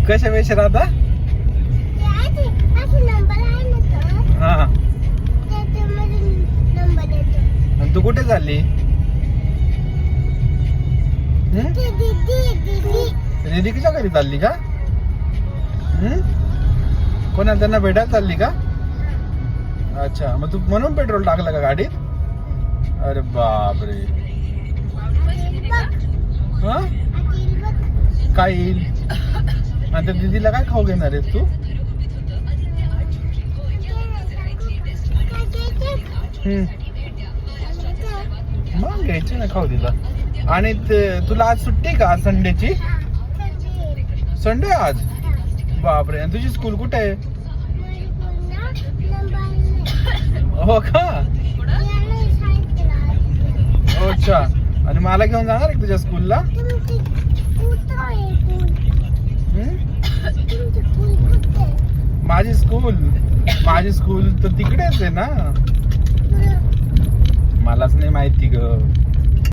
कशा वेश राहता हा आणि तू कुठे चालली दीदीच्या घरी चालली का कोणा त्यांना भेटायला चालली का अच्छा मग तू म्हणून पेट्रोल टाकलं का गाडीत अरे बापरे हा काय येईल आणि त्या दीदीला काय खाऊ घेणार आहेस तू मग घ्यायची ना खाऊ तिला आणि तुला आज सुट्टी का संडेची संडे आज बापरे आणि तुझी स्कूल कुठे आहे हो का अच्छा आणि मला घेऊन जाणार आहे तुझ्या स्कूलला माझी स्कूल तर तिकडेच आहे ना मलाच नाही माहिती ग